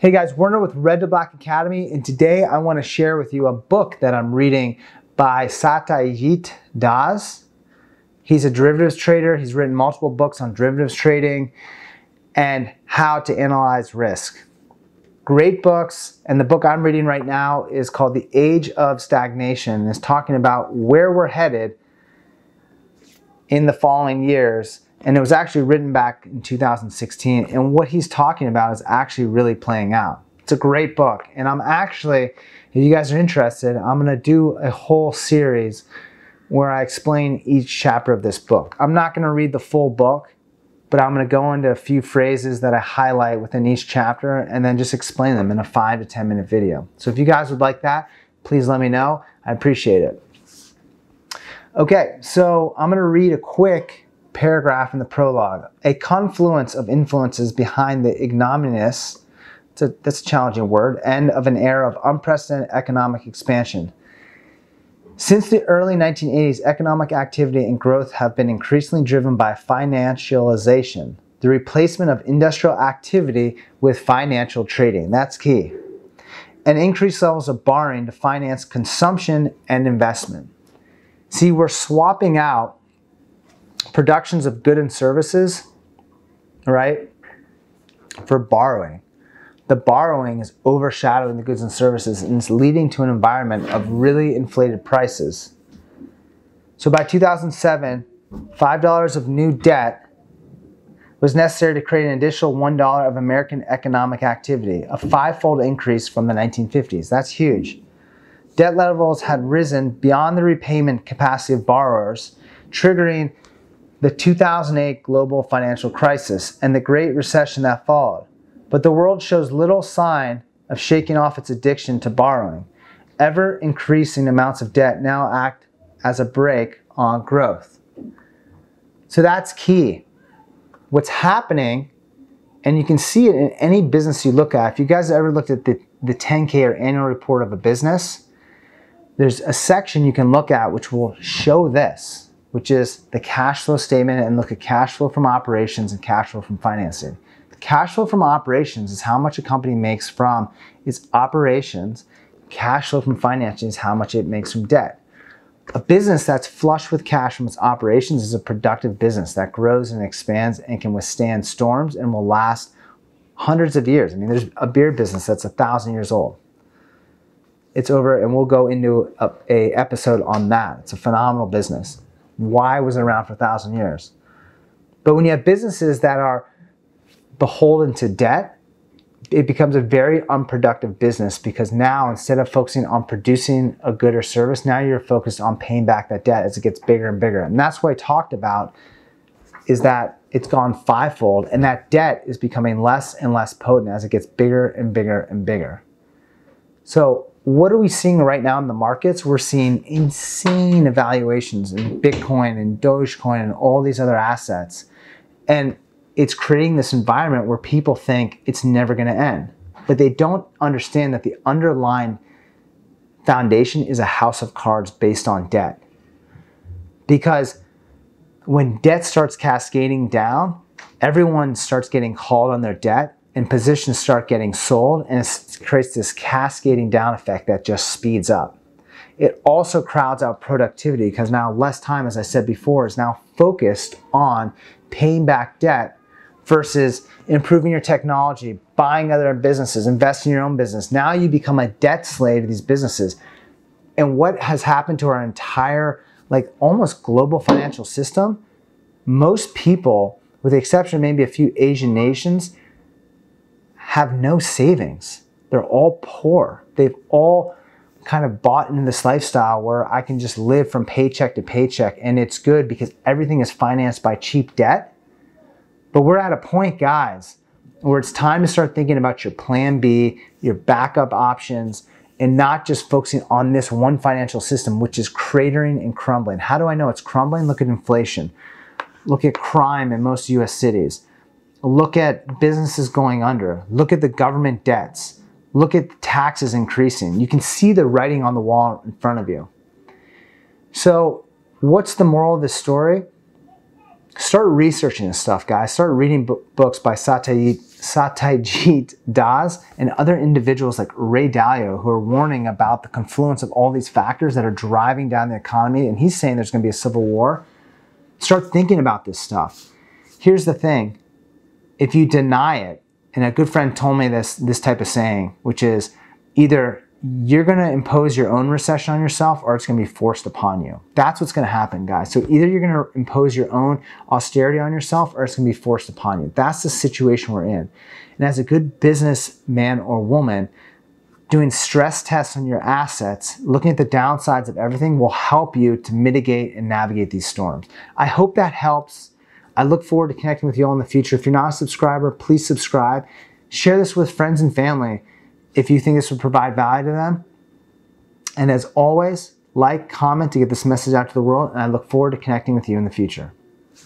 Hey guys, Werner with Red to Black Academy, and today I want to share with you a book that I'm reading by Satyajit Das. He's a derivatives trader. He's written multiple books on derivatives trading and how to analyze risk. Great books, and the book I'm reading right now is called The Age of Stagnation. It's talking about where we're headed in the following years. And it was actually written back in 2016. And what he's talking about is actually really playing out. It's a great book. And I'm actually, if you guys are interested, I'm going to do a whole series where I explain each chapter of this book. I'm not going to read the full book, but I'm going to go into a few phrases that I highlight within each chapter and then just explain them in a 5 to 10 minute video. So if you guys would like that, please let me know. I appreciate it. Okay, so I'm going to read a quick paragraph in the prologue. A confluence of influences behind the ignominious, that's a challenging word, end of an era of unprecedented economic expansion. Since the early 1980s, economic activity and growth have been increasingly driven by financialization, the replacement of industrial activity with financial trading. That's key. And increased levels of borrowing to finance consumption and investment. See, we're swapping out productions of goods and services, right, for borrowing. The borrowing is overshadowing the goods and services, and it's leading to an environment of really inflated prices. So by 2007, $5 of new debt was necessary to create an additional $1 of American economic activity, a 5-fold increase from the 1950s. That's huge. Debt levels had risen beyond the repayment capacity of borrowers, triggering the 2008 global financial crisis and the Great Recession that followed. But the world shows little sign of shaking off its addiction to borrowing. Ever increasing amounts of debt now act as a brake on growth. So that's key. What's happening, and you can see it in any business you look at. If you guys ever looked at the 10K or annual report of a business, there's a section you can look at which will show this, which is the cash flow statement, and look at cash flow from operations and cash flow from financing. The cash flow from operations is how much a company makes from its operations. Cash flow from financing is how much it makes from debt. A business that's flush with cash from its operations is a productive business that grows and expands and can withstand storms and will last hundreds of years. I mean, there's a beer business that's 1,000 years old. It's over, and we'll go into a episode on that. It's a phenomenal business. Why was it around for 1,000 years? But when you have businesses that are beholden to debt, it becomes a very unproductive business, because now instead of focusing on producing a good or service, now you're focused on paying back that debt as it gets bigger and bigger. And that's what I talked about, is that it's gone 5-fold, and that debt is becoming less and less potent as it gets bigger and bigger and bigger. So what are we seeing right now in the markets? We're seeing insane evaluations in Bitcoin and Dogecoin and all these other assets. And it's creating this environment where people think it's never going to end. But they don't understand that the underlying foundation is a house of cards based on debt. Because when debt starts cascading down, everyone starts getting called on their debt, and positions start getting sold, and it creates this cascading down effect that just speeds up. It also crowds out productivity, because now less time, as I said before, is now focused on paying back debt versus improving your technology, buying other businesses, investing in your own business. Now you become a debt slave to these businesses. And what has happened to our entire, like, almost global financial system? Most people, with the exception of maybe a few Asian nations, have no savings. They're all poor. They've all kind of bought into this lifestyle where I can just live from paycheck to paycheck, and it's good because everything is financed by cheap debt. But we're at a point, guys, where it's time to start thinking about your plan B, your backup options, and not just focusing on this one financial system, which is cratering and crumbling. How do I know it's crumbling? Look at inflation. Look at crime in most US cities. Look at businesses going under. Look at the government debts. Look at taxes increasing. You can see the writing on the wall in front of you. So what's the moral of this story? Start researching this stuff, guys. Start reading books by Satyajit Satyajit Das and other individuals like Ray Dalio who are warning about the confluence of all these factors that are driving down the economy, and he's saying there's going to be a civil war. Start thinking about this stuff. Here's the thing. If you deny it, and a good friend told me this type of saying, which is either you're going to impose your own recession on yourself or it's going to be forced upon you. That's what's going to happen, guys. So either you're going to impose your own austerity on yourself or it's going to be forced upon you. That's the situation we're in. And as a good businessman or woman, doing stress tests on your assets, looking at the downsides of everything will help you to mitigate and navigate these storms. I hope that helps. I look forward to connecting with you all in the future. If you're not a subscriber, please subscribe. Share this with friends and family if you think this would provide value to them. And as always, like, comment to get this message out to the world, and I look forward to connecting with you in the future.